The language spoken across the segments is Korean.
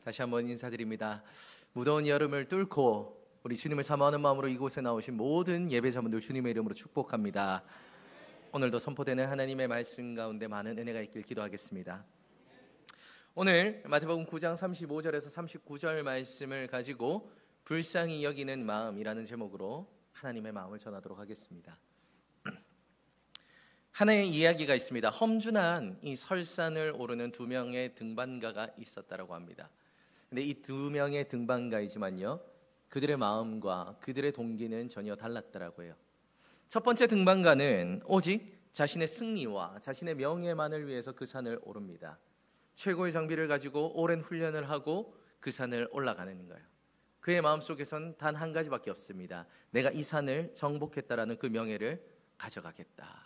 다시 한번 인사드립니다. 무더운 여름을 뚫고 우리 주님을 사모하는 마음으로 이곳에 나오신 모든 예배자분들 주님의 이름으로 축복합니다. 오늘도 선포되는 하나님의 말씀 가운데 많은 은혜가 있길 기도하겠습니다. 오늘 마태복음 9장 35절에서 39절 말씀을 가지고 불쌍히 여기는 마음이라는 제목으로 하나님의 마음을 전하도록 하겠습니다. 하나의 이야기가 있습니다. 험준한 이 설산을 오르는 두 명의 등반가가 있었다라고 합니다. 근데 이 두 명의 등반가이지만요, 그들의 마음과 그들의 동기는 전혀 달랐더라고 해요. 첫 번째 등반가는 오직 자신의 승리와 자신의 명예만을 위해서 그 산을 오릅니다. 최고의 장비를 가지고 오랜 훈련을 하고 그 산을 올라가는 거예요. 그의 마음속에선 단 한 가지밖에 없습니다. 내가 이 산을 정복했다라는 그 명예를 가져가겠다.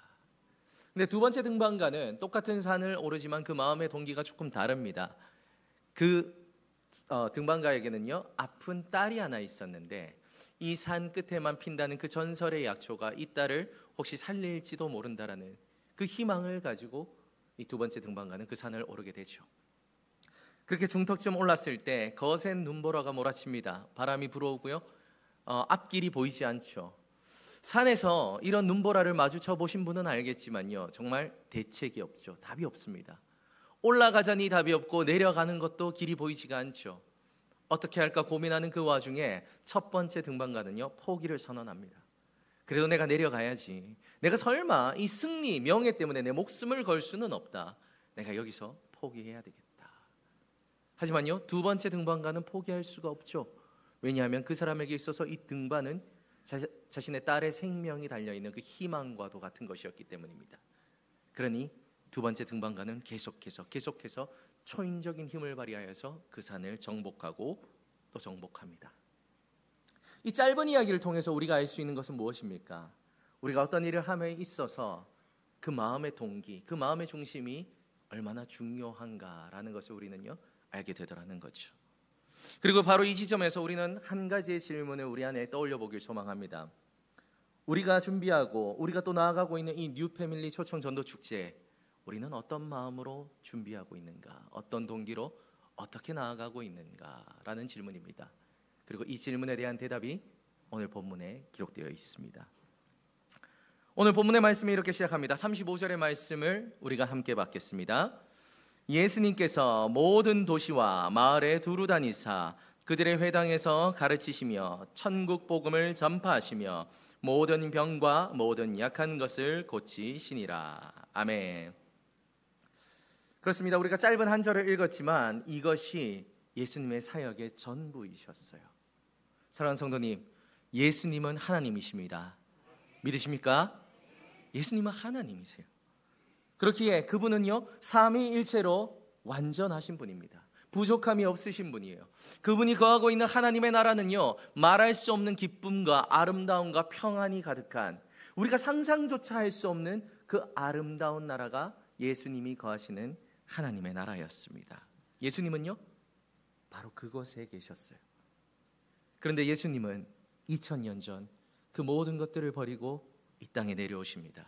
근데 두 번째 등반가는 똑같은 산을 오르지만 그 마음의 동기가 조금 다릅니다. 그 등반가에게는요, 아픈 딸이 하나 있었는데 이 산 끝에만 핀다는 그 전설의 약초가 이 딸을 혹시 살릴지도 모른다라는 그 희망을 가지고 이 두 번째 등반가는 그 산을 오르게 되죠. 그렇게 중턱쯤 올랐을 때 거센 눈보라가 몰아칩니다. 바람이 불어오고요, 앞길이 보이지 않죠. 산에서 이런 눈보라를 마주쳐 보신 분은 알겠지만요, 정말 대책이 없죠. 답이 없습니다. 올라가자니 답이 없고 내려가는 것도 길이 보이지가 않죠. 어떻게 할까 고민하는 그 와중에 첫 번째 등반가는요, 포기를 선언합니다. 그래도 내가 내려가야지. 내가 설마 이 승리, 명예 때문에 내 목숨을 걸 수는 없다. 내가 여기서 포기해야 되겠다. 하지만요, 두 번째 등반가는 포기할 수가 없죠. 왜냐하면 그 사람에게 있어서 이 등반은 자신의 딸의 생명이 달려있는 그 희망과도 같은 것이었기 때문입니다. 그러니 두 번째 등반가는 계속해서 초인적인 힘을 발휘하여서 그 산을 정복하고 또 정복합니다. 이 짧은 이야기를 통해서 우리가 알 수 있는 것은 무엇입니까? 우리가 어떤 일을 함에 있어서 그 마음의 동기, 그 마음의 중심이 얼마나 중요한가라는 것을 우리는요, 알게 되더라는 거죠. 그리고 바로 이 지점에서 우리는 한 가지의 질문을 우리 안에 떠올려 보길 소망합니다. 우리가 준비하고 우리가 또 나아가고 있는 이 뉴 패밀리 초청 전도 축제, 우리는 어떤 마음으로 준비하고 있는가? 어떤 동기로 어떻게 나아가고 있는가라는 질문입니다. 그리고 이 질문에 대한 대답이 오늘 본문에 기록되어 있습니다. 오늘 본문의 말씀이 이렇게 시작합니다. 35절의 말씀을 우리가 함께 받겠습니다. 예수님께서 모든 도시와 마을에 두루 다니사 그들의 회당에서 가르치시며 천국 복음을 전파하시며 모든 병과 모든 약한 것을 고치시니라. 아멘. 그렇습니다. 우리가 짧은 한 절을 읽었지만 이것이 예수님의 사역의 전부이셨어요. 사랑하는 성도님, 예수님은 하나님이십니다. 믿으십니까? 예수님은 하나님이세요. 그렇기에 그분은요, 삼위일체로 완전하신 분입니다. 부족함이 없으신 분이에요. 그분이 거하고 있는 하나님의 나라는요, 말할 수 없는 기쁨과 아름다움과 평안이 가득한, 우리가 상상조차 할 수 없는 그 아름다운 나라가 예수님이 거하시는 하나님의 나라였습니다. 예수님은요, 바로 그곳에 계셨어요. 그런데 예수님은 2000년 전 그 모든 것들을 버리고 이 땅에 내려오십니다.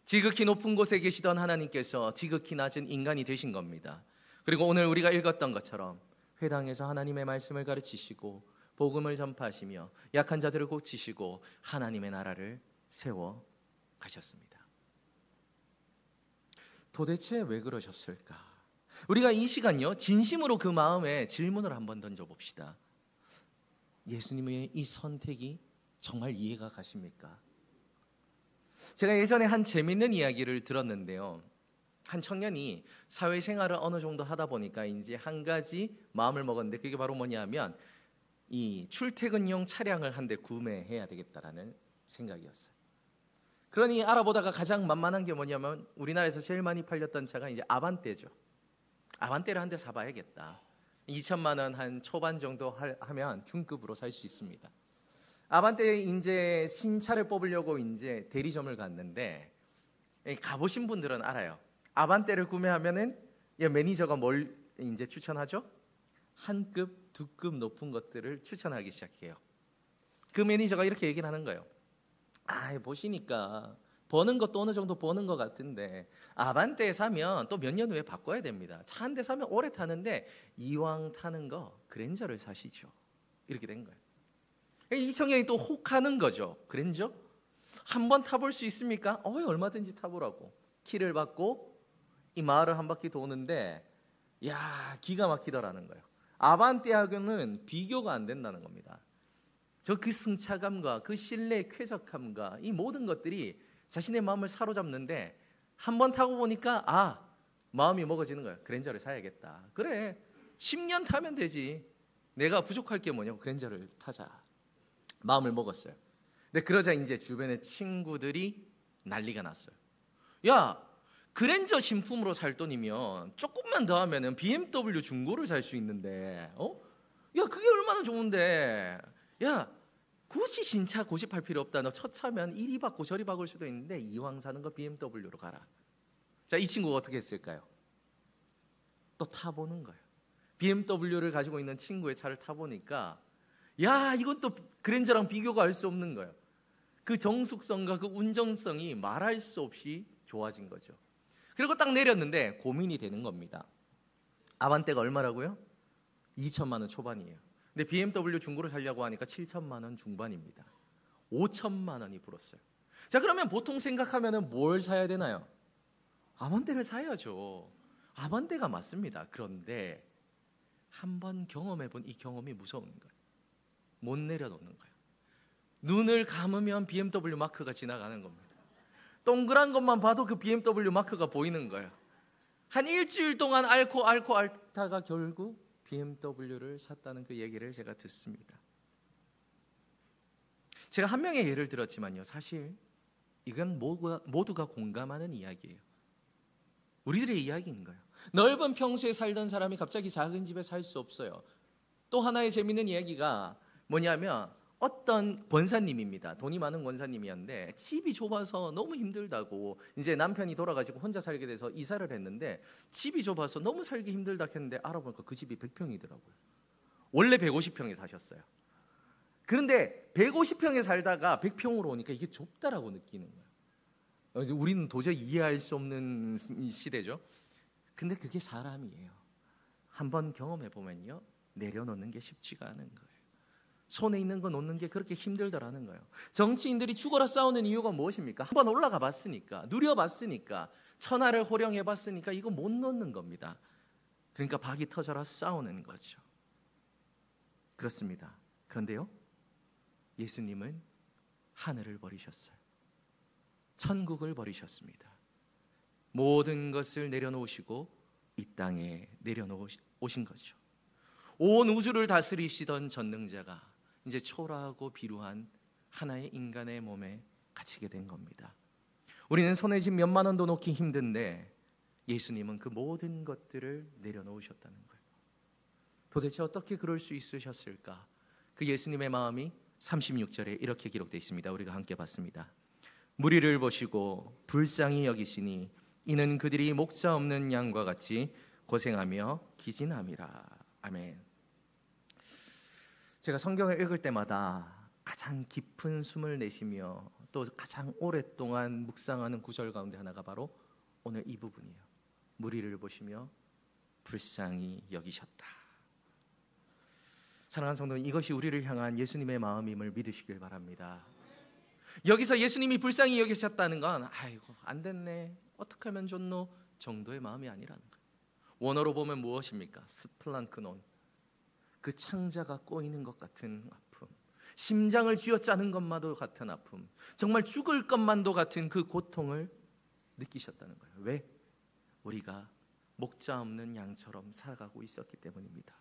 지극히 높은 곳에 계시던 하나님께서 지극히 낮은 인간이 되신 겁니다. 그리고 오늘 우리가 읽었던 것처럼 회당에서 하나님의 말씀을 가르치시고 복음을 전파하시며 약한 자들을 고치시고 하나님의 나라를 세워 가셨습니다. 도대체 왜 그러셨을까? 우리가 이 시간요, 진심으로 그 마음에 질문을 한번 던져봅시다. 예수님의 이 선택이 정말 이해가 가십니까? 제가 예전에 한 재밌는 이야기를 들었는데요, 한 청년이 사회생활을 어느 정도 하다 보니까 이제 한 가지 마음을 먹었는데, 그게 바로 뭐냐면 이 출퇴근용 차량을 한 대 구매해야 되겠다라는 생각이었어요. 그러니 알아보다가 가장 만만한 게 뭐냐면 우리나라에서 제일 많이 팔렸던 차가 이제 아반떼죠. 아반떼를 한 대 사봐야겠다. 2천만 원 한 초반 정도 하면 중급으로 살 수 있습니다. 아반떼 이제 신차를 뽑으려고 이제 대리점을 갔는데, 가보신 분들은 알아요. 아반떼를 구매하면은 매니저가 뭘 이제 추천하죠? 한 급, 두 급 높은 것들을 추천하기 시작해요. 그 매니저가 이렇게 얘기를 하는 거예요. 보시니까 버는 것도 어느 정도 버는 것 같은데 아반떼 사면 또 몇 년 후에 바꿔야 됩니다. 차 한 대 사면 오래 타는데 이왕 타는 거 그랜저를 사시죠. 이렇게 된 거예요. 이 성경이 또 혹하는 거죠. 그랜저? 한번 타볼 수 있습니까? 얼마든지 타보라고. 키를 받고 이 마을을 한 바퀴 도는데 야, 기가 막히더라는 거예요. 아반떼하고는 비교가 안 된다는 겁니다. 그 승차감과 그 실내의 쾌적함과 이 모든 것들이 자신의 마음을 사로잡는데 한번 타고 보니까 마음이 먹어지는 거예요. 그랜저를 사야겠다. 그래, 10년 타면 되지. 내가 부족할 게 뭐냐고 그랜저를 타자. 마음을 먹었어요. 근데 그러자 이제 주변의 친구들이 난리가 났어요. 야, 그랜저 신품으로 살 돈이면 조금만 더 하면은 BMW 중고를 살 수 있는데, 야, 그게 얼마나 좋은데, 야, 굳이 신차 고집할 필요 없다. 너 첫 차면 이리 받고 저리 박을 수도 있는데 이왕 사는 거 BMW로 가라. 자, 이 친구가 어떻게 했을까요? 또 타보는 거예요. BMW를 가지고 있는 친구의 차를 타보니까 야, 이건 또 그랜저랑 비교가 할 수 없는 거예요. 그 정숙성과 그 운전성이 말할 수 없이 좋아진 거죠. 그리고 딱 내렸는데 고민이 되는 겁니다. 아반떼가 얼마라고요? 2천만 원 초반이에요. 근데 BMW 중고를 살려고 하니까 7천만 원 중반입니다. 5천만 원이 불었어요. 자, 그러면 보통 생각하면은 뭘 사야 되나요? 아반떼를 사야죠. 아반떼가 맞습니다. 그런데 한번 경험해본 이 경험이 무서운 거예요. 못 내려놓는 거예요. 눈을 감으면 BMW 마크가 지나가는 겁니다. 동그란 것만 봐도 그 BMW 마크가 보이는 거예요. 한 일주일 동안 앓다가 결국 BMW를 샀다는 그 얘기를 제가 듣습니다. 제가 한 명의 예를 들었지만요, 사실 이건 모두가 공감하는 이야기예요. 우리들의 이야기인 거예요. 넓은 평수에 살던 사람이 갑자기 작은 집에 살 수 없어요. 또 하나의 재미있는 이야기가 뭐냐면 어떤 권사님입니다. 돈이 많은 권사님이었는데 집이 좁아서 너무 힘들다고, 이제 남편이 돌아가시고 혼자 살게 돼서 이사를 했는데 집이 좁아서 너무 살기 힘들다 했는데 알아보니까 그 집이 100평이더라고요. 원래 150평에 사셨어요. 그런데 150평에 살다가 100평으로 오니까 이게 좁다라고 느끼는 거예요. 우리는 도저히 이해할 수 없는 시대죠. 근데 그게 사람이에요. 한번 경험해 보면요, 내려놓는 게 쉽지가 않은 거예요. 손에 있는 거 놓는 게 그렇게 힘들더라는 거예요. 정치인들이 죽어라 싸우는 이유가 무엇입니까? 한번 올라가 봤으니까, 누려봤으니까, 천하를 호령해 봤으니까 이거 못 놓는 겁니다. 그러니까 박이 터져라 싸우는 거죠. 그렇습니다. 그런데요, 예수님은 하늘을 버리셨어요. 천국을 버리셨습니다. 모든 것을 내려놓으시고 이 땅에 내려놓으신 거죠. 온 우주를 다스리시던 전능자가 이제 초라하고 비루한 하나의 인간의 몸에 갇히게 된 겁니다. 우리는 손에 집 몇만 원도 놓기 힘든데 예수님은 그 모든 것들을 내려놓으셨다는 거예요. 도대체 어떻게 그럴 수 있으셨을까? 그 예수님의 마음이 36절에 이렇게 기록되어 있습니다. 우리가 함께 봤습니다. 무리를 보시고 불쌍히 여기시니 이는 그들이 목자 없는 양과 같이 고생하며 기진함이라. 아멘. 제가 성경을 읽을 때마다 가장 깊은 숨을 내쉬며 또 가장 오랫동안 묵상하는 구절 가운데 하나가 바로 오늘 이 부분이에요. 무리를 보시며 불쌍히 여기셨다. 사랑하는 성도님, 이것이 우리를 향한 예수님의 마음임을 믿으시길 바랍니다. 여기서 예수님이 불쌍히 여기셨다는 건 아이고 안 됐네, 어떻게 하면 좋노 정도의 마음이 아니라는 거예요. 원어로 보면 무엇입니까? 스플랑크논, 그 창자가 꼬이는 것 같은 아픔, 심장을 쥐어짜는 것만도 같은 아픔, 정말 죽을 것만도 같은 그 고통을 느끼셨다는 거예요. 왜? 우리가 목자 없는 양처럼 살아가고 있었기 때문입니다.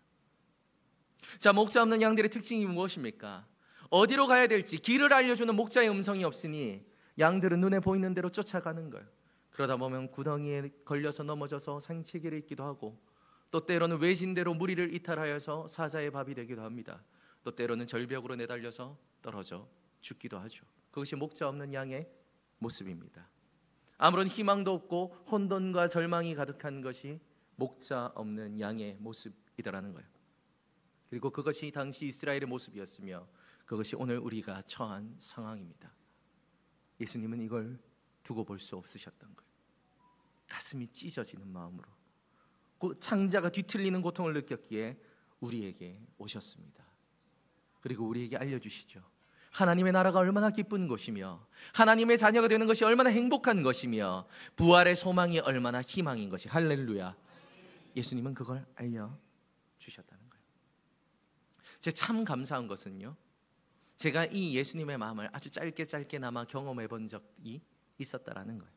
자, 목자 없는 양들의 특징이 무엇입니까? 어디로 가야 될지 길을 알려주는 목자의 음성이 없으니 양들은 눈에 보이는 대로 쫓아가는 거예요. 그러다 보면 구덩이에 걸려서 넘어져서 생채기를 잊기도 하고, 또 때로는 외진대로 무리를 이탈하여서 사자의 밥이 되기도 합니다. 또 때로는 절벽으로 내달려서 떨어져 죽기도 하죠. 그것이 목자 없는 양의 모습입니다. 아무런 희망도 없고 혼돈과 절망이 가득한 것이 목자 없는 양의 모습이더라는 거예요. 그리고 그것이 당시 이스라엘의 모습이었으며 그것이 오늘 우리가 처한 상황입니다. 예수님은 이걸 두고 볼 수 없으셨던 거예요. 가슴이 찢어지는 마음으로 그 창자가 뒤틀리는 고통을 느꼈기에 우리에게 오셨습니다. 그리고 우리에게 알려주시죠. 하나님의 나라가 얼마나 기쁜 것이며 하나님의 자녀가 되는 것이 얼마나 행복한 것이며 부활의 소망이 얼마나 희망인 것이. 할렐루야. 예수님은 그걸 알려주셨다는 거예요. 제가 참 감사한 것은요, 제가 이 예수님의 마음을 아주 짧게나마 경험해 본 적이 있었다라는 거예요.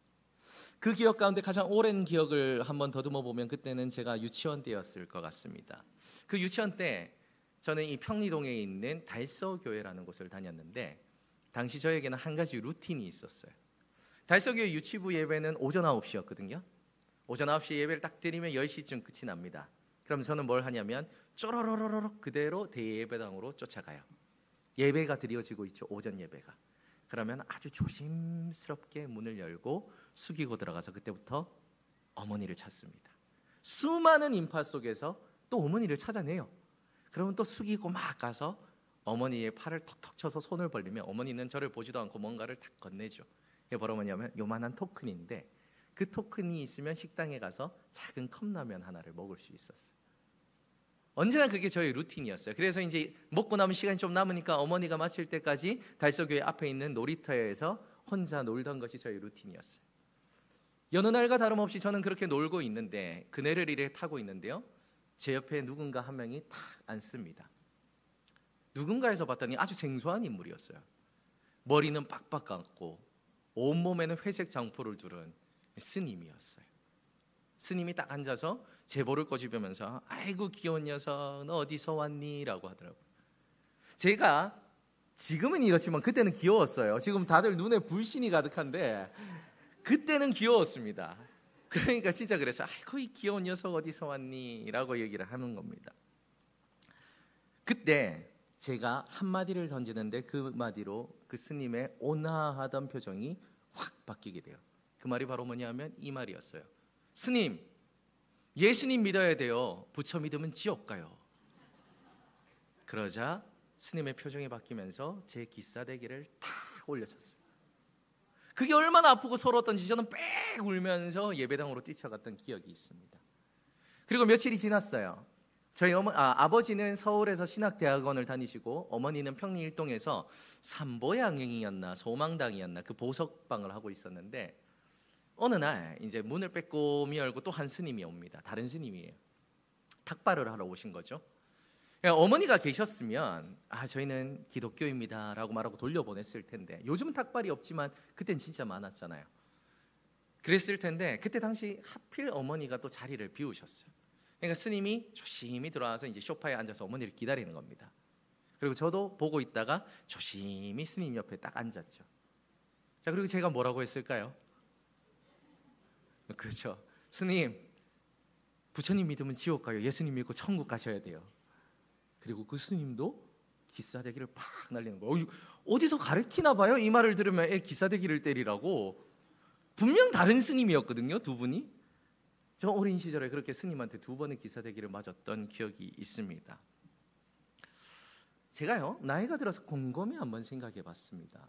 그 기억 가운데 가장 오랜 기억을 한번 더듬어 보면 그때는 제가 유치원 때였을 것 같습니다. 그 유치원 때 저는 이 평리동에 있는 달서교회라는 곳을 다녔는데 당시 저에게는 한 가지 루틴이 있었어요. 달서교회 유치부 예배는 오전 9시였거든요. 오전 9시 예배를 딱 드리면 10시쯤 끝이 납니다. 그럼 저는 뭘 하냐면 쪼로로로로 그대로 대예배당으로 쫓아가요. 예배가 드려지고 있죠. 오전 예배가. 그러면 아주 조심스럽게 문을 열고 숙이고 들어가서 그때부터 어머니를 찾습니다. 수많은 인파 속에서 또 어머니를 찾아내요. 그러면 또 숙이고 막 가서 어머니의 팔을 톡톡 쳐서 손을 벌리면 어머니는 저를 보지도 않고 뭔가를 탁 건네죠. 이게 뭐냐면 요만한 토큰인데 그 토큰이 있으면 식당에 가서 작은 컵라면 하나를 먹을 수 있었어요. 언제나 그게 저의 루틴이었어요. 그래서 이제 먹고 남은 시간이 좀 남으니까 어머니가 마칠 때까지 달서교회 앞에 있는 놀이터에서 혼자 놀던 것이 저의 루틴이었어요. 여느 날과 다름없이 저는 그렇게 놀고 있는데 그네를 이렇게 타고 있는데요, 제 옆에 누군가 한 명이 탁 앉습니다. 누군가에서 봤더니 아주 생소한 인물이었어요. 머리는 빡빡 감고 온몸에는 회색 장포를 두른 스님이었어요. 스님이 딱 앉아서 제 볼을 꼬집으면서 아이고 귀여운 녀석 너 어디서 왔니? 라고 하더라고요. 제가 지금은 이렇지만 그때는 귀여웠어요. 지금 다들 눈에 불신이 가득한데 그때는 귀여웠습니다. 그러니까 진짜 그래서 아이고 이 귀여운 녀석 어디서 왔니? 라고 얘기를 하는 겁니다. 그때 제가 한마디를 던지는데 그 마디로 그 스님의 온화하던 표정이 확 바뀌게 돼요. 그 말이 바로 뭐냐면 이 말이었어요. 스님, 예수님 믿어야 돼요. 부처 믿으면 지옥 가요. 그러자 스님의 표정이 바뀌면서 제 기싸대기를 탁 올려쳤어요. 그게 얼마나 아프고 서러웠던지 저는 빽 울면서 예배당으로 뛰쳐갔던 기억이 있습니다. 그리고 며칠이 지났어요. 저희 아버지는 서울에서 신학대학원을 다니시고 어머니는 평리일동에서 삼보양행이었나 소망당이었나 그 보석방을 하고 있었는데 어느 날 이제 문을 빼꼼히 열고 또 한 스님이 옵니다. 다른 스님이에요. 탁발을 하러 오신 거죠. 어머니가 계셨으면 저희는 기독교입니다 라고 말하고 돌려보냈을 텐데 요즘은 탁발이 없지만 그땐 진짜 많았잖아요. 그랬을 텐데 그때 당시 하필 어머니가 또 자리를 비우셨어요. 그러니까 스님이 조심히 들어와서 이제 소파에 앉아서 어머니를 기다리는 겁니다. 그리고 저도 보고 있다가 조심히 스님 옆에 딱 앉았죠. 자, 그리고 제가 뭐라고 했을까요? 그렇죠. 스님, 부처님 믿으면 지옥 가요. 예수님 믿고 천국 가셔야 돼요. 그리고 그 스님도 기싸대기를 팍 날리는 거예요. 어디서 가르치나 봐요. 이 말을 들으면 기싸대기를 때리라고. 분명 다른 스님이었거든요, 두 분이. 저 어린 시절에 그렇게 스님한테 2번의 기싸대기를 맞았던 기억이 있습니다. 제가요, 나이가 들어서 곰곰이 한번 생각해 봤습니다.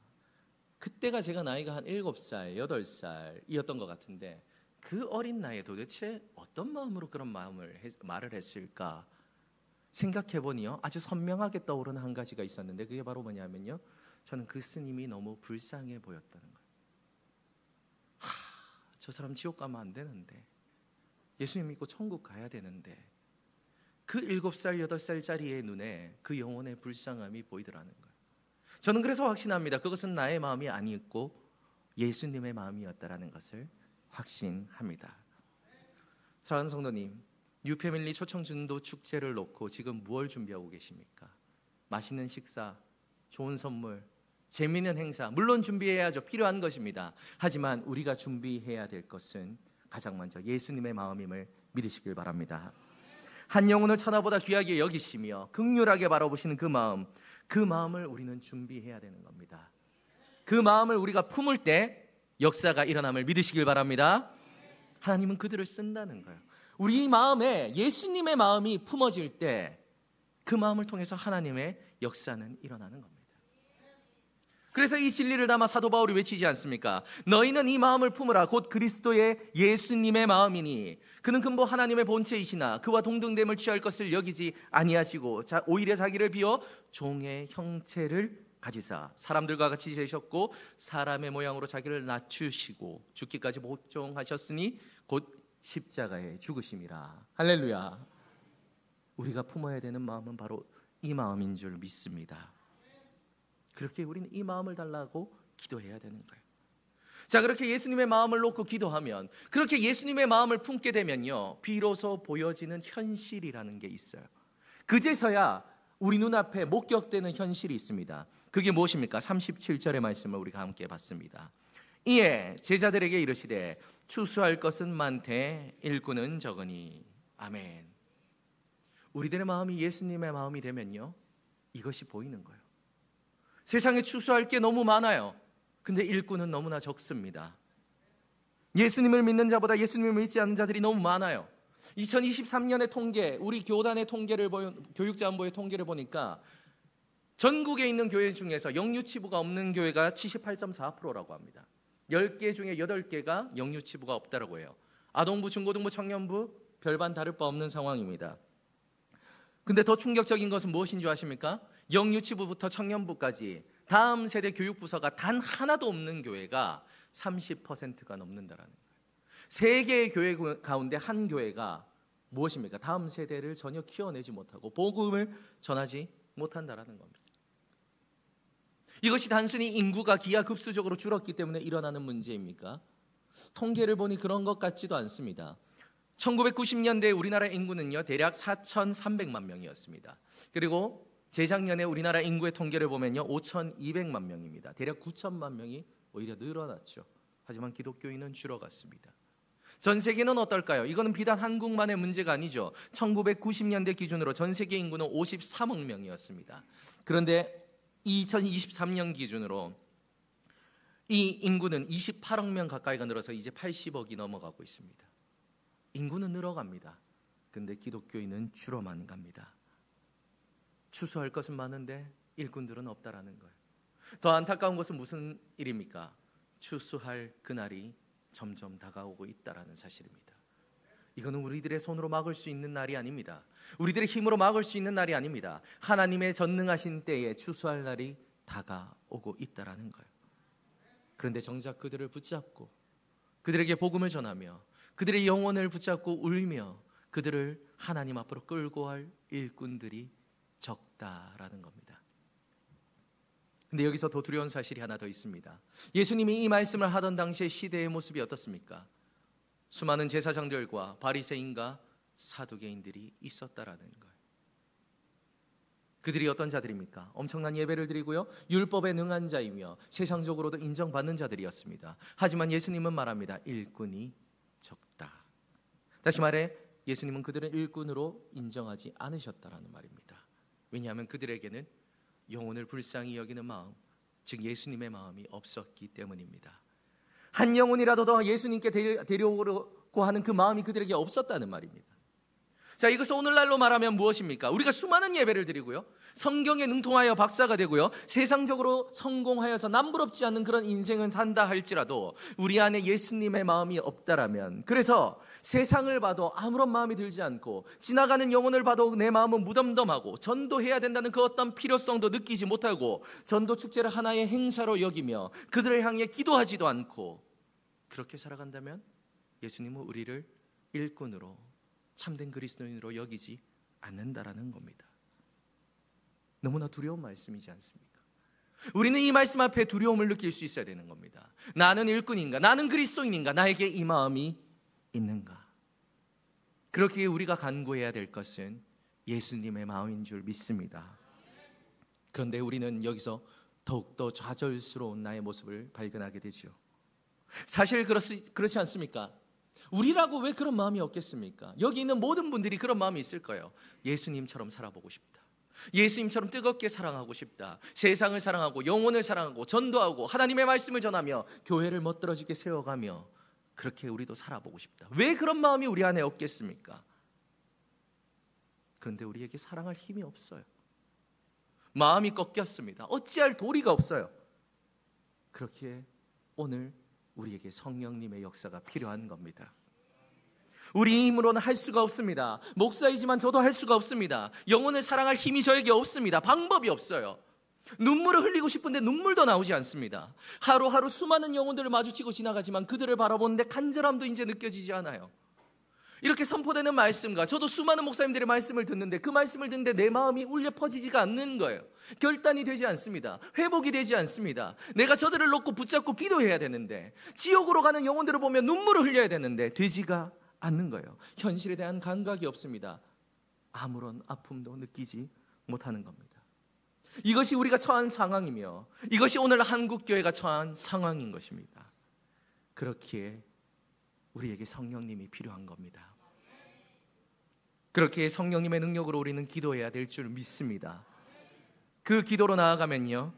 그때가 제가 나이가 한 7살, 8살이었던 것 같은데 그 어린 나이에 도대체 어떤 마음으로 그런 말을 했을까 생각해 보니요, 아주 선명하게 떠오르는 한 가지가 있었는데 그게 바로 뭐냐면요, 저는 그 스님이 너무 불쌍해 보였다는 거예요. 저 사람 지옥 가면 안 되는데, 예수님 믿고 천국 가야 되는데, 그 7살, 8살짜리의 눈에 그 영혼의 불쌍함이 보이더라는 거예요. 저는 그래서 확신합니다. 그것은 나의 마음이 아니었고 예수님의 마음이었다라는 것을 확신합니다. 사랑하는 성도님, 뉴패밀리 초청준도 축제를 놓고 지금 무엇을 준비하고 계십니까? 맛있는 식사, 좋은 선물, 재미있는 행사, 물론 준비해야죠. 필요한 것입니다. 하지만 우리가 준비해야 될 것은 가장 먼저 예수님의 마음임을 믿으시길 바랍니다. 한 영혼을 천하보다 귀하게 여기시며 긍휼하게 바라보시는 그 마음을 우리는 준비해야 되는 겁니다. 그 마음을 우리가 품을 때 역사가 일어남을 믿으시길 바랍니다. 하나님은 그들을 쓴다는 거예요. 우리 마음에 예수님의 마음이 품어질 때 그 마음을 통해서 하나님의 역사는 일어나는 겁니다. 그래서 이 진리를 담아 사도 바울이 외치지 않습니까? 너희는 이 마음을 품으라. 곧 그리스도의 예수님의 마음이니 그는 근본 하나님의 본체이시나 그와 동등됨을 취할 것을 여기지 아니하시고 오히려 자기를 비워 종의 형체를 가지사 사람들과 같이 되셨고 사람의 모양으로 자기를 낮추시고 죽기까지 복종하셨으니 곧 십자가에 죽으심이라. 할렐루야. 우리가 품어야 되는 마음은 바로 이 마음인 줄 믿습니다. 그렇게 우리는 이 마음을 달라고 기도해야 되는 거예요. 자, 그렇게 예수님의 마음을 놓고 기도하면, 그렇게 예수님의 마음을 품게 되면요, 비로소 보여지는 현실이라는 게 있어요. 그제서야 우리 눈앞에 목격되는 현실이 있습니다. 그게 무엇입니까? 37절의 말씀을 우리가 함께 봤습니다. 이에 제자들에게 이르시되 추수할 것은 많되 일꾼은 적으니. 아멘. 우리들의 마음이 예수님의 마음이 되면요, 이것이 보이는 거예요. 세상에 추수할 게 너무 많아요. 근데 일꾼은 너무나 적습니다. 예수님을 믿는 자보다 예수님을 믿지 않는 자들이 너무 많아요. 2023년의 통계, 우리 교단의 통계를 교육자원부의 통계를 보니까 전국에 있는 교회 중에서 영유치부가 없는 교회가 78.4%라고 합니다. 10개 중에 8개가 영유치부가 없다라고 해요. 아동부, 중고등부, 청년부 별반 다를 바 없는 상황입니다. 근데 더 충격적인 것은 무엇인 줄 아십니까? 영유치부부터 청년부까지 다음 세대 교육부서가 단 하나도 없는 교회가 30%가 넘는다라는 거예요. 3개의 교회 가운데 한 교회가 무엇입니까? 다음 세대를 전혀 키워내지 못하고 복음을 전하지 못한다라는 겁니다. 이것이 단순히 인구가 기하급수적으로 줄었기 때문에 일어나는 문제입니까? 통계를 보니 그런 것 같지도 않습니다. 1990년대 우리나라 인구는요, 대략 4,300만 명이었습니다. 그리고 재작년에 우리나라 인구의 통계를 보면요, 5,200만 명입니다. 대략 9천만 명이 오히려 늘어났죠. 하지만 기독교인은 줄어갔습니다. 전 세계는 어떨까요? 이거는 비단 한국만의 문제가 아니죠. 1990년대 기준으로 전 세계 인구는 53억 명이었습니다. 그런데 2023년 기준으로 이 인구는 28억 명 가까이가 늘어서 이제 80억이 넘어가고 있습니다. 인구는 늘어갑니다. 근데 기독교인은 줄어만 갑니다. 추수할 것은 많은데 일꾼들은 없다라는 거예요. 더 안타까운 것은 무슨 일입니까? 추수할 그날이 점점 다가오고 있다라는 사실입니다. 이거는 우리들의 손으로 막을 수 있는 날이 아닙니다. 우리들의 힘으로 막을 수 있는 날이 아닙니다. 하나님의 전능하신 때에 추수할 날이 다가오고 있다라는 거예요. 그런데 정작 그들을 붙잡고 그들에게 복음을 전하며 그들의 영혼을 붙잡고 울며 그들을 하나님 앞으로 끌고 갈 일꾼들이 적다라는 겁니다. 근데 여기서 더 두려운 사실이 하나 더 있습니다. 예수님이 이 말씀을 하던 당시의 시대의 모습이 어떻습니까? 수많은 제사장들과 바리새인과 사두개인들이 있었다라는 거예요. 그들이 어떤 자들입니까? 엄청난 예배를 드리고요, 율법에 능한 자이며 세상적으로도 인정받는 자들이었습니다. 하지만 예수님은 말합니다. 일꾼이 적다. 다시 말해 예수님은 그들은 일꾼으로 인정하지 않으셨다라는 말입니다. 왜냐하면 그들에게는 영혼을 불쌍히 여기는 마음, 즉 예수님의 마음이 없었기 때문입니다. 한 영혼이라도 더 예수님께 데려오려고 하는 그 마음이 그들에게 없었다는 말입니다. 자, 이것을 오늘날로 말하면 무엇입니까? 우리가 수많은 예배를 드리고요, 성경에 능통하여 박사가 되고요, 세상적으로 성공하여서 남부럽지 않은 그런 인생을 산다 할지라도 우리 안에 예수님의 마음이 없다라면, 그래서 세상을 봐도 아무런 마음이 들지 않고 지나가는 영혼을 봐도 내 마음은 무덤덤하고 전도해야 된다는 그 어떤 필요성도 느끼지 못하고 전도 축제를 하나의 행사로 여기며 그들을 향해 기도하지도 않고 그렇게 살아간다면 예수님은 우리를 일꾼으로, 참된 그리스도인으로 여기지 않는다라는 겁니다. 너무나 두려운 말씀이지 않습니까? 우리는 이 말씀 앞에 두려움을 느낄 수 있어야 되는 겁니다. 나는 일꾼인가? 나는 그리스도인인가? 나에게 이 마음이 있는가? 그렇게 우리가 간구해야 될 것은 예수님의 마음인 줄 믿습니다. 그런데 우리는 여기서 더욱더 좌절스러운 나의 모습을 발견하게 되죠. 사실 그렇지 않습니까? 우리라고 왜 그런 마음이 없겠습니까? 여기 있는 모든 분들이 그런 마음이 있을 거예요. 예수님처럼 살아보고 싶다. 예수님처럼 뜨겁게 사랑하고 싶다. 세상을 사랑하고 영혼을 사랑하고 전도하고 하나님의 말씀을 전하며 교회를 멋들어지게 세워가며 그렇게 우리도 살아보고 싶다. 왜 그런 마음이 우리 안에 없겠습니까? 그런데 우리에게 사랑할 힘이 없어요. 마음이 꺾였습니다. 어찌할 도리가 없어요. 그렇기에 오늘 우리에게 성령님의 역사가 필요한 겁니다. 우리 힘으로는 할 수가 없습니다. 목사이지만 저도 할 수가 없습니다. 영혼을 사랑할 힘이 저에게 없습니다. 방법이 없어요. 눈물을 흘리고 싶은데 눈물도 나오지 않습니다. 하루하루 수많은 영혼들을 마주치고 지나가지만 그들을 바라보는데 간절함도 이제 느껴지지 않아요. 이렇게 선포되는 말씀과 저도 수많은 목사님들의 말씀을 듣는데 그 말씀을 듣는데 내 마음이 울려 퍼지지가 않는 거예요. 결단이 되지 않습니다. 회복이 되지 않습니다. 내가 저들을 놓고 붙잡고 기도해야 되는데, 지옥으로 가는 영혼들을 보면 눈물을 흘려야 되는데 되지가 않는 거예요. 현실에 대한 감각이 없습니다. 아무런 아픔도 느끼지 못하는 겁니다. 이것이 우리가 처한 상황이며 이것이 오늘 한국교회가 처한 상황인 것입니다. 그렇기에 우리에게 성령님이 필요한 겁니다. 그렇게 성령님의 능력으로 우리는 기도해야 될 줄 믿습니다. 그 기도로 나아가면요,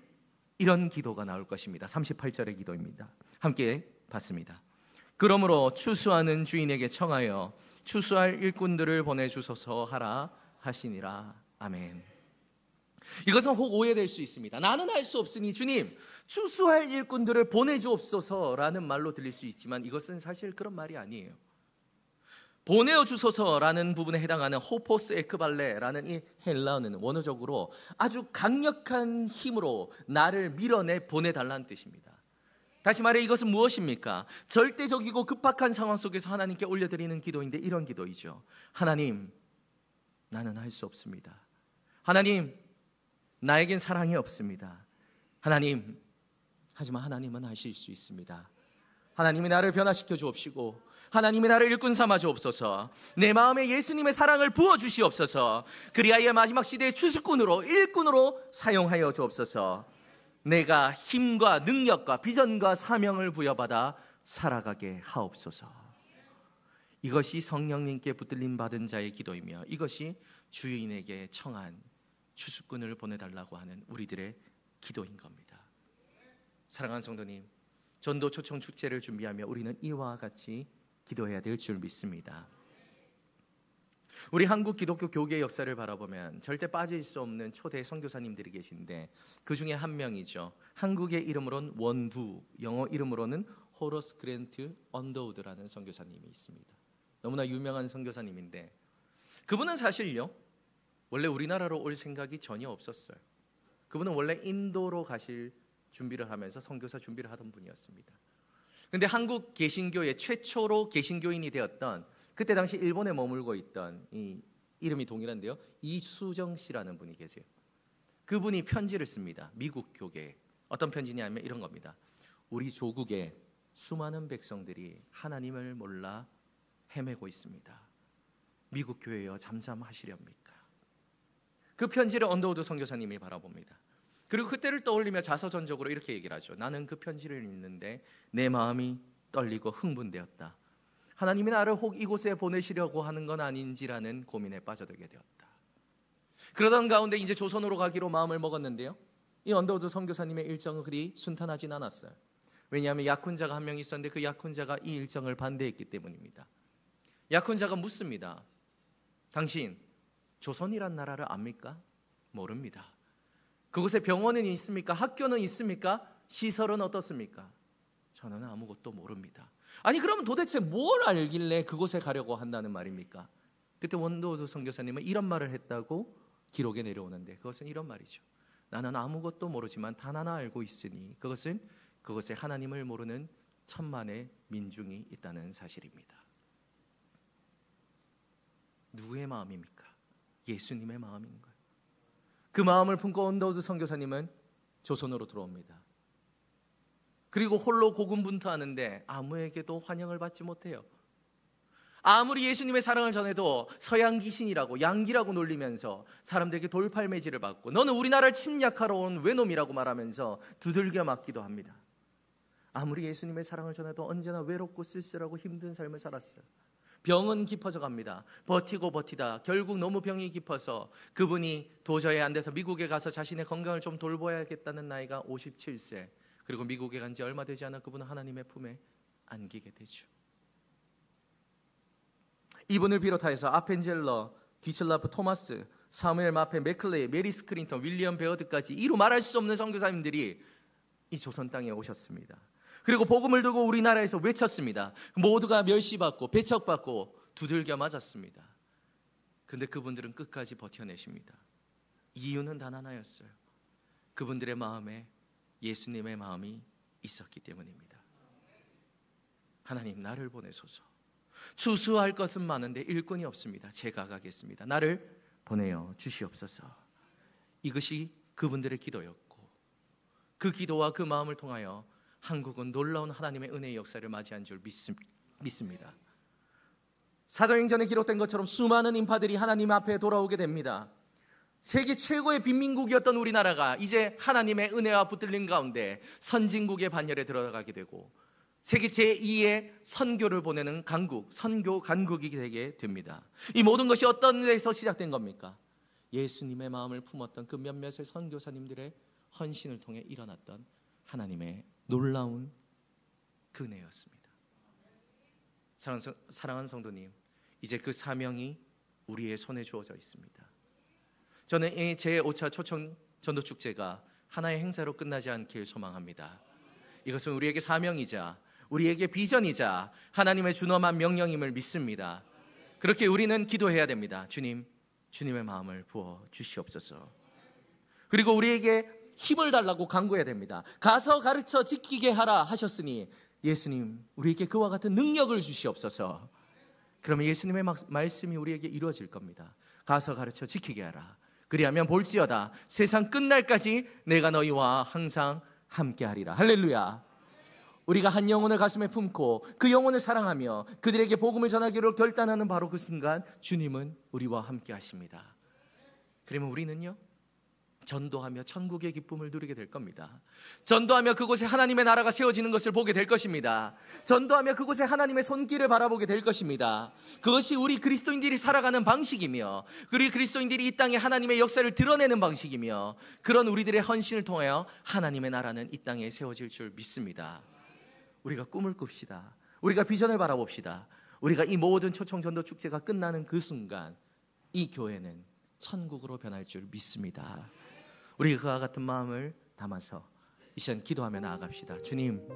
이런 기도가 나올 것입니다. 38절의 기도입니다. 함께 봤습니다. 그러므로 추수하는 주인에게 청하여 추수할 일꾼들을 보내주소서 하라 하시니라. 아멘. 이것은 혹 오해될 수 있습니다. 나는 할 수 없으니 주님 추수할 일꾼들을 보내주옵소서라는 말로 들릴 수 있지만 이것은 사실 그런 말이 아니에요. 보내어 주소서라는 부분에 해당하는 호포스 에크발레라는 이 헬라어는 원어적으로 아주 강력한 힘으로 나를 밀어내 보내달라는 뜻입니다. 다시 말해 이것은 무엇입니까? 절대적이고 급박한 상황 속에서 하나님께 올려드리는 기도인데 이런 기도이죠. 하나님, 나는 할 수 없습니다. 하나님, 나에겐 사랑이 없습니다. 하나님, 하지만 하나님은 하실 수 있습니다. 하나님이 나를 변화시켜 주옵시고 하나님이 나를 일꾼 삼아 주옵소서. 내 마음에 예수님의 사랑을 부어 주시옵소서. 그리하여 마지막 시대의 추수꾼으로 일꾼으로 사용하여 주옵소서. 내가 힘과 능력과 비전과 사명을 부여받아 살아가게 하옵소서. 이것이 성령님께 붙들림 받은 자의 기도이며 이것이 주인에게 청한 추수꾼을 보내달라고 하는 우리들의 기도인 겁니다. 사랑하는 성도님, 전도 초청 축제를 준비하며 우리는 이와 같이 기도해야 될 줄 믿습니다. 우리 한국 기독교 교계의 역사를 바라보면 절대 빠질 수 없는 초대 선교사님들이 계신데 그 중에 한 명이죠. 한국의 이름으로는 원두, 영어 이름으로는 호러스 그랜트 언더우드라는 선교사님이 있습니다. 너무나 유명한 선교사님인데 그분은 사실요, 원래 우리나라로 올 생각이 전혀 없었어요. 그분은 원래 인도로 가실 준비를 하면서 선교사 준비를 하던 분이었습니다. 그런데 한국 개신교의 최초로 개신교인이 되었던, 그때 당시 일본에 머물고 있던, 이 이름이 동일한데요, 이수정 씨라는 분이 계세요. 그분이 편지를 씁니다. 미국 교계에. 어떤 편지냐면 이런 겁니다. 우리 조국의 수많은 백성들이 하나님을 몰라 헤매고 있습니다. 미국 교회여 잠잠하시렵니까? 그 편지를 언더우드 선교사님이 바라봅니다. 그리고 그때를 떠올리며 자서전적으로 이렇게 얘기를 하죠. 나는 그 편지를 읽는데 내 마음이 떨리고 흥분되었다. 하나님이 나를 혹 이곳에 보내시려고 하는 건 아닌지라는 고민에 빠져들게 되었다. 그러던 가운데 이제 조선으로 가기로 마음을 먹었는데요, 이 언더우드 선교사님의 일정은 그리 순탄하진 않았어요. 왜냐하면 약혼자가 한 명 있었는데 그 약혼자가 이 일정을 반대했기 때문입니다. 약혼자가 묻습니다. 당신 조선이란 나라를 압니까? 모릅니다. 그곳에 병원은 있습니까? 학교는 있습니까? 시설은 어떻습니까? 저는 아무것도 모릅니다. 아니 그러면 도대체 뭘 알길래 그곳에 가려고 한다는 말입니까? 그때 원도우드 선교사님은 이런 말을 했다고 기록에 내려오는데 그것은 이런 말이죠. 나는 아무것도 모르지만 단 하나 알고 있으니 그것은 그곳에 하나님을 모르는 천만의 민중이 있다는 사실입니다. 누구의 마음입니까? 예수님의 마음인 거예요. 그 마음을 품고 언더우드 선교사님은 조선으로 들어옵니다. 그리고 홀로 고군분투하는데 아무에게도 환영을 받지 못해요. 아무리 예수님의 사랑을 전해도 서양 귀신이라고 양기라고 놀리면서 사람들에게 돌팔매질을 받고 너는 우리나라를 침략하러 온 외놈이라고 말하면서 두들겨 맞기도 합니다. 아무리 예수님의 사랑을 전해도 언제나 외롭고 쓸쓸하고 힘든 삶을 살았어요. 병은 깊어져 갑니다. 버티고 버티다 결국 너무 병이 깊어서 그분이 도저히 안 돼서 미국에 가서 자신의 건강을 좀 돌봐야겠다는 나이가 57세. 그리고 미국에 간 지 얼마 되지 않아 그분은 하나님의 품에 안기게 되죠. 이분을 비롯하여서 아펜젤러, 디슬라프 토마스, 사무엘 마페, 맥클레이, 메리 스크린턴, 윌리엄 베어드까지 이루 말할 수 없는 선교사님들이 이 조선 땅에 오셨습니다. 그리고 복음을 들고 우리나라에서 외쳤습니다. 모두가 멸시받고 배척받고 두들겨 맞았습니다. 근데 그분들은 끝까지 버텨내십니다. 이유는 단 하나였어요. 그분들의 마음에 예수님의 마음이 있었기 때문입니다. 하나님, 나를 보내소서. 추수할 것은 많은데 일꾼이 없습니다. 제가 가겠습니다. 나를 보내어 주시옵소서. 이것이 그분들의 기도였고, 그 기도와 그 마음을 통하여 한국은 놀라운 하나님의 은혜의 역사를 맞이한 줄 믿습니다. 사도행전에 기록된 것처럼 수많은 인파들이 하나님 앞에 돌아오게 됩니다. 세계 최고의 빈민국이었던 우리나라가 이제 하나님의 은혜와 붙들림 가운데 선진국의 반열에 들어가게 되고, 세계 제2의 선교를 보내는 강국, 선교 강국이 되게 됩니다. 이 모든 것이 어떤 데서 시작된 겁니까? 예수님의 마음을 품었던 그 몇몇의 선교사님들의 헌신을 통해 일어났던 하나님의 놀라운 은혜였습니다. 사랑하는 성도님, 이제 그 사명이 우리의 손에 주어져 있습니다. 저는 이 제5차 초청 전도축제가 하나의 행사로 끝나지 않길 소망합니다. 이것은 우리에게 사명이자 우리에게 비전이자 하나님의 준엄한 명령임을 믿습니다. 그렇게 우리는 기도해야 됩니다. 주님, 주님의 마음을 부어 주시옵소서. 그리고 우리에게 힘을 달라고 간구해야 됩니다. 가서 가르쳐 지키게 하라 하셨으니 예수님, 우리에게 그와 같은 능력을 주시옵소서. 그러면 예수님의 말씀이 우리에게 이루어질 겁니다. 가서 가르쳐 지키게 하라. 그리하면 볼지어다 세상 끝날까지 내가 너희와 항상 함께하리라. 할렐루야. 우리가 한 영혼을 가슴에 품고 그 영혼을 사랑하며 그들에게 복음을 전하기로 결단하는 바로 그 순간 주님은 우리와 함께 하십니다. 그러면 우리는요, 전도하며 천국의 기쁨을 누리게 될 겁니다. 전도하며 그곳에 하나님의 나라가 세워지는 것을 보게 될 것입니다. 전도하며 그곳에 하나님의 손길을 바라보게 될 것입니다. 그것이 우리 그리스도인들이 살아가는 방식이며, 우리 그리스도인들이 이 땅에 하나님의 역사를 드러내는 방식이며, 그런 우리들의 헌신을 통하여 하나님의 나라는 이 땅에 세워질 줄 믿습니다. 우리가 꿈을 꿉시다. 우리가 비전을 바라봅시다. 우리가 이 모든 초청전도 축제가 끝나는 그 순간 이 교회는 천국으로 변할 줄 믿습니다. 우리가 그와 같은 마음을 담아서 이 시간 기도하며 나아갑시다. 주님,